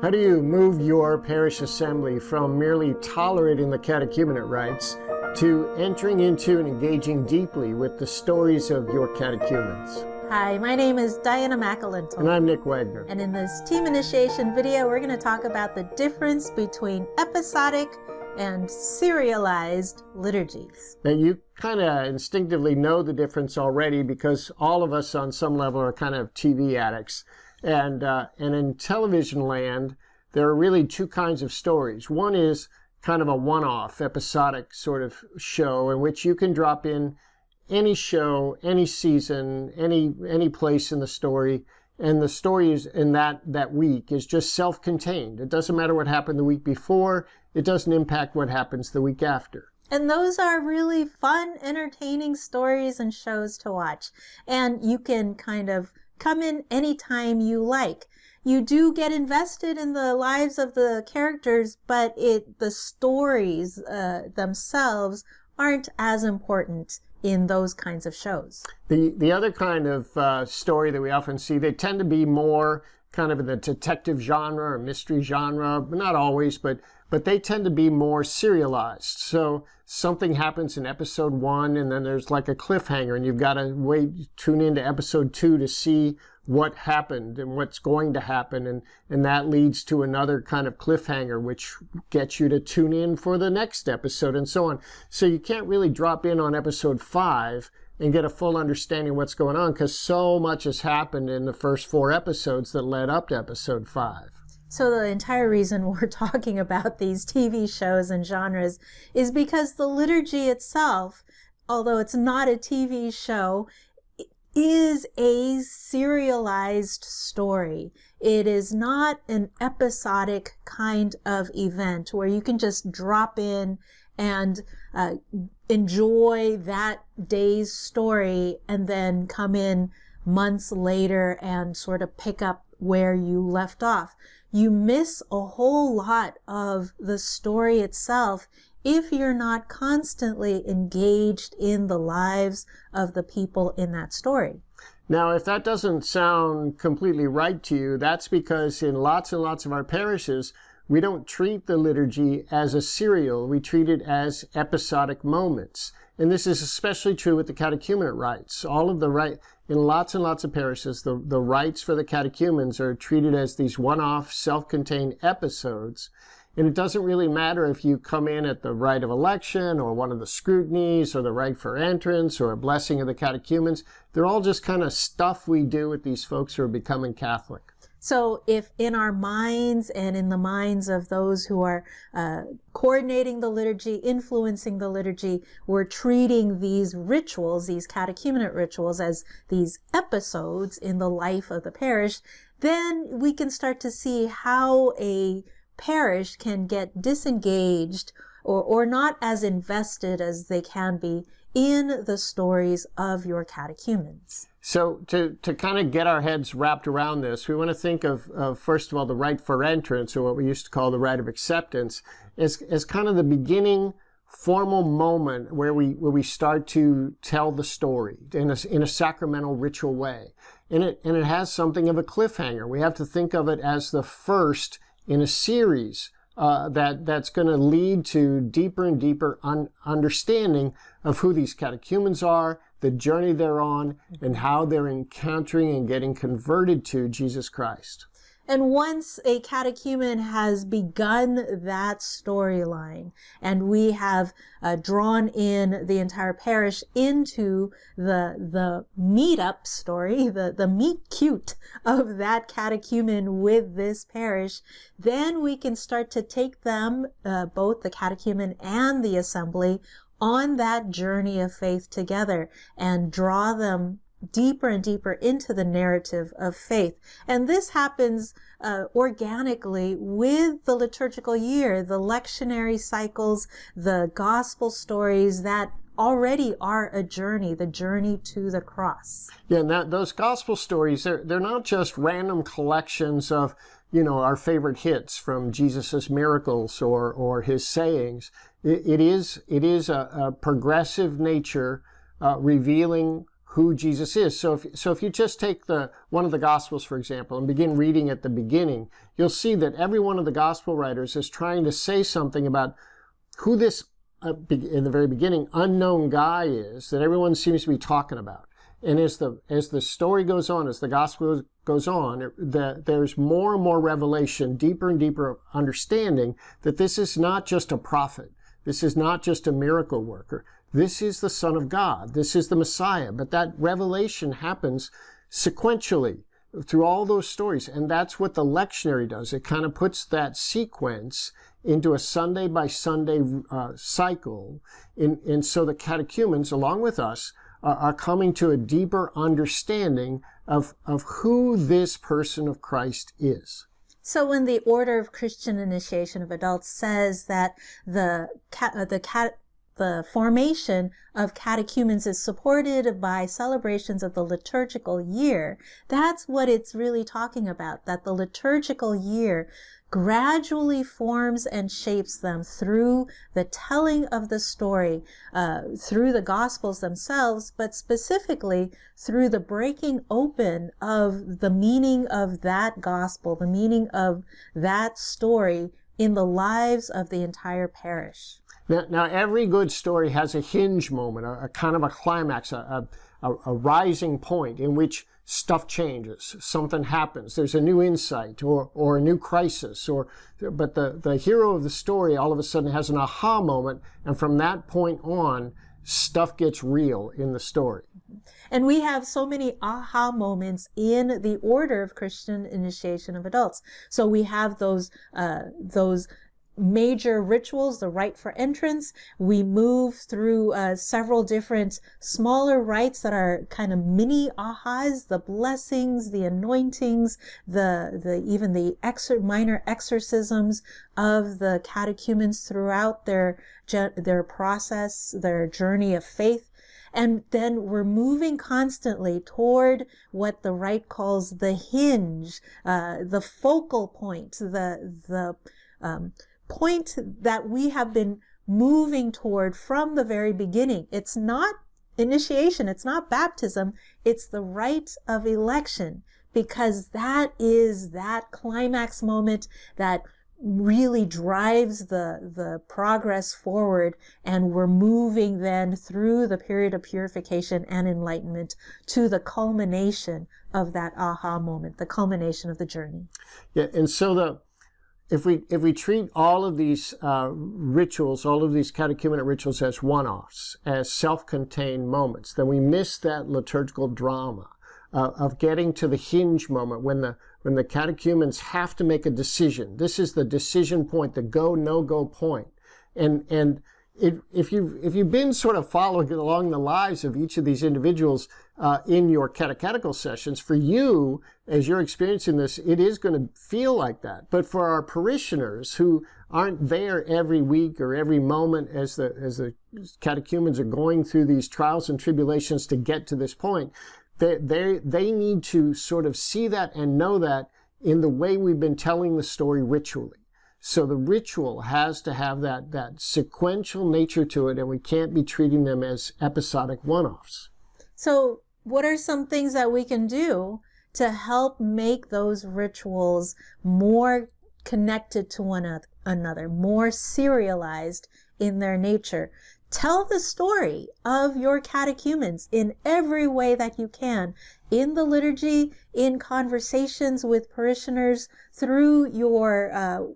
How do you move your parish assembly from merely tolerating the catechumenate rites to entering into and engaging deeply with the stories of your catechumens? Hi, my name is Diana McAlintal. And I'm Nick Wagner. And in this team initiation video, we're going to talk about the difference between episodic and serialized liturgies. Now, you kind of instinctively know the difference already because all of us on some level are kind of TV addicts. And in television land, there are really two kinds of stories. One is kind of a one-off, episodic sort of show in which you can drop in any show, any season, any place in the story, and the story is in that week is just self-contained. It doesn't matter what happened the week before. It doesn't impact what happens the week after. And those are really fun, entertaining stories and shows to watch. And you can kind of come in anytime you like. You do get invested in the lives of the characters, but the stories themselves aren't as important in those kinds of shows. The other kind of story that we often see, they tend to be more kind of in the detective genre or mystery genre, not always, but they tend to be more serialized. So something happens in episode 1 and then there's like a cliffhanger and you've got to tune into episode 2 to see what happened and what's going to happen. And that leads to another kind of cliffhanger, which gets you to tune in for the next episode and so on. So you can't really drop in on episode 5 and get a full understanding of what's going on because so much has happened in the first 4 episodes that led up to episode 5. So the entire reason we're talking about these TV shows and genres is because the liturgy itself, although it's not a TV show, is a serialized story. It is not an episodic kind of event where you can just drop in and enjoy that day's story and then come in months later and sort of pick up where you left off. You miss a whole lot of the story itself if you're not constantly engaged in the lives of the people in that story. Now, if that doesn't sound completely right to you, that's because in lots and lots of our parishes, we don't treat the liturgy as a serial. We treat it as episodic moments. And this is especially true with the catechumenate rites. In lots and lots of parishes, the rites for the catechumens are treated as these one-off, self-contained episodes. And it doesn't really matter if you come in at the rite of election or one of the scrutinies or the rite for entrance or a blessing of the catechumens. They're all just kind of stuff we do with these folks who are becoming Catholic. So if in our minds and in the minds of those who are coordinating the liturgy, influencing the liturgy, we're treating these rituals, these catechumenate rituals, as these episodes in the life of the parish, then we can start to see how a parish can get disengaged or not as invested as they can be in the stories of your catechumens. So to kind of get our heads wrapped around this, we want to think of first of all, the rite for entrance, or what we used to call the rite of acceptance, as kind of the beginning formal moment where we start to tell the story in a sacramental ritual way. And it has something of a cliffhanger. We have to think of it as the first in a series that's going to lead to deeper and deeper understanding of who these catechumens are, the journey they're on, and how they're encountering and getting converted to Jesus Christ. And once a catechumen has begun that storyline, and we have drawn in the entire parish into the meet-up story, the meet-cute of that catechumen with this parish, then we can start to take them, both the catechumen and the assembly, on that journey of faith together and draw them deeper and deeper into the narrative of faith. And this happens organically with the liturgical year, the lectionary cycles, the gospel stories that already are a journey, the journey to the cross. Yeah, and those gospel stories, they're not just random collections of, our favorite hits from Jesus's miracles or his sayings. It is a progressive nature revealing who Jesus is. So if you just take one of the Gospels, for example, and begin reading at the beginning, you'll see that every one of the Gospel writers is trying to say something about who this, in the very beginning, unknown guy is that everyone seems to be talking about. And as the story goes on, as the Gospel goes on, there's more and more revelation, deeper and deeper understanding that this is not just a prophet. This is not just a miracle worker. This is the Son of God. This is the Messiah. But that revelation happens sequentially through all those stories. And that's what the lectionary does. It kind of puts that sequence into a Sunday by Sunday cycle. And so the catechumens, along with us, are coming to a deeper understanding of who this person of Christ is. So when the Order of Christian Initiation of Adults says that the formation of catechumens is supported by celebrations of the liturgical year, that's what it's really talking about, that the liturgical year gradually forms and shapes them through the telling of the story, through the Gospels themselves, but specifically through the breaking open of the meaning of that Gospel, the meaning of that story in the lives of the entire parish. Now every good story has a hinge moment, a kind of a climax, a rising point in which stuff changes, something happens, there's a new insight or a new crisis, but the hero of the story all of a sudden has an aha moment, and from that point on, stuff gets real in the story. And we have so many aha moments in the Order of Christian Initiation of Adults. So we have those major rituals, the rite for entrance. We move through several different smaller rites that are kind of mini ahas, the blessings, the anointings, even the minor exorcisms of the catechumens throughout their process, their journey of faith. And then we're moving constantly toward what the rite calls the hinge, the focal point, the point that we have been moving toward from the very beginning. It's not initiation, it's not baptism, it's the rite of election, because that is that climax moment that really drives the progress forward, and we're moving then through the period of purification and enlightenment to the culmination of that aha moment, the culmination of the journey. Yeah, and so if we treat all of these rituals, all of these catechumenate rituals as one-offs, as self-contained moments, then we miss that liturgical drama of getting to the hinge moment when the catechumens have to make a decision. This is the decision point, the go, no-go point. And if you've been sort of following along the lives of each of these individuals in your catechetical sessions, for you, as you're experiencing this, it is going to feel like that. But for our parishioners who aren't there every week or every moment as the catechumens are going through these trials and tribulations to get to this point, they need to sort of see that and know that in the way we've been telling the story ritually. So the ritual has to have that sequential nature to it, and we can't be treating them as episodic one-offs. So what are some things that we can do to help make those rituals more connected to one another, more serialized in their nature? Tell the story of your catechumens in every way that you can, in the liturgy, in conversations with parishioners, through your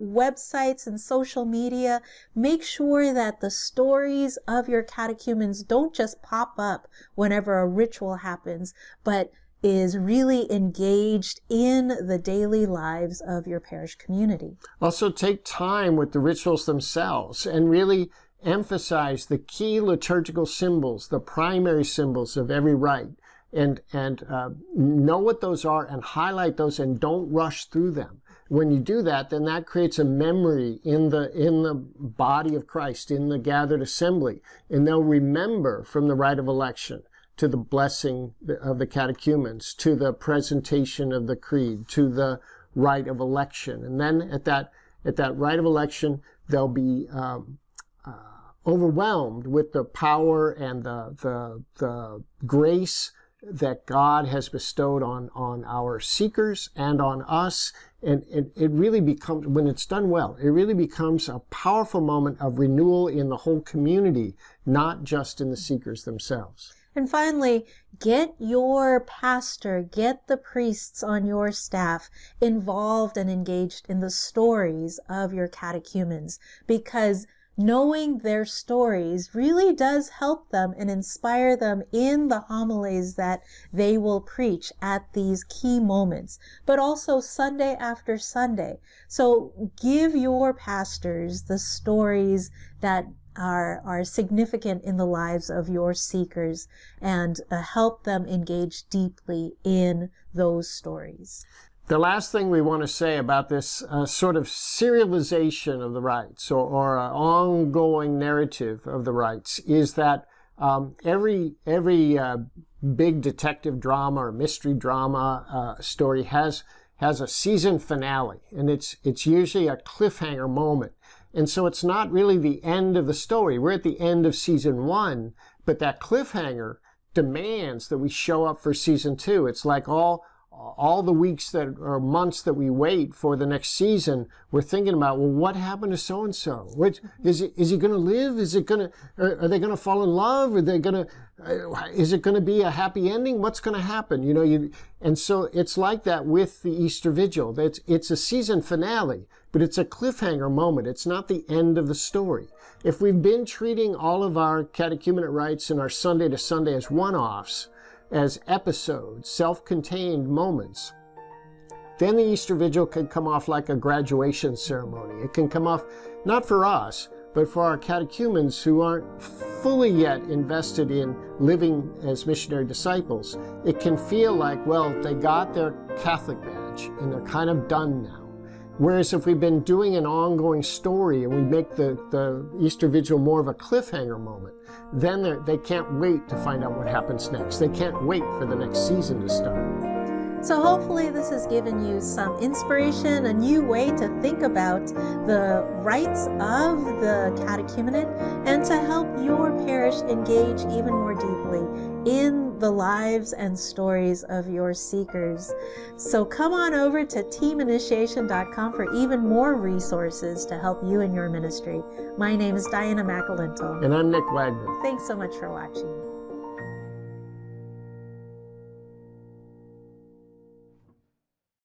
websites and social media. Make sure that the stories of your catechumens don't just pop up whenever a ritual happens, but is really engaged in the daily lives of your parish community. Also, take time with the rituals themselves and really emphasize the key liturgical symbols, the primary symbols of every rite, and know what those are and highlight those, and don't rush through them. When you do that, then that creates a memory in the body of Christ, in the gathered assembly, and they'll remember from the rite of election to the blessing of the catechumens, to the presentation of the creed, to the rite of election. And then at that rite of election, they'll be overwhelmed with the power and the grace that God has bestowed on our seekers and on us. And it really becomes, when it's done well, it really becomes a powerful moment of renewal in the whole community, not just in the seekers themselves. And finally, get your pastor, get the priests on your staff involved and engaged in the stories of your catechumens, because knowing their stories really does help them and inspire them in the homilies that they will preach at these key moments, but also Sunday after Sunday. So give your pastors the stories that are significant in the lives of your seekers, and help them engage deeply in those stories. The last thing we want to say about this sort of serialization of the rites, or ongoing narrative of the rites, is that every big detective drama or mystery drama story has a season finale, and it's usually a cliffhanger moment. And so it's not really the end of the story. We're at the end of season 1, but that cliffhanger demands that we show up for season 2. It's like all the weeks that or months that we wait for the next season, we're thinking about, well, what happened to so and so? Is he going to live? Are they going to fall in love? Is it going to be a happy ending? What's going to happen? And so it's like that with the Easter Vigil. It's a season finale, but it's a cliffhanger moment. It's not the end of the story. If we've been treating all of our catechumenate rites and our Sunday to Sunday as one-offs, as episodes, self-contained moments, then the Easter Vigil can come off like a graduation ceremony. It can come off, not for us, but for our catechumens who aren't fully yet invested in living as missionary disciples. It can feel like, well, they got their Catholic badge and they're kind of done now. Whereas if we've been doing an ongoing story and we make the Easter Vigil more of a cliffhanger moment, then they can't wait to find out what happens next. They can't wait for the next season to start. So hopefully this has given you some inspiration, a new way to think about the rites of the catechumenate, and to help your parish engage even more deeply in the lives and stories of your seekers. So come on over to teaminitiation.com for even more resources to help you in your ministry. My name is Diana McAlintal. And I'm Nick Wagner. Thanks so much for watching.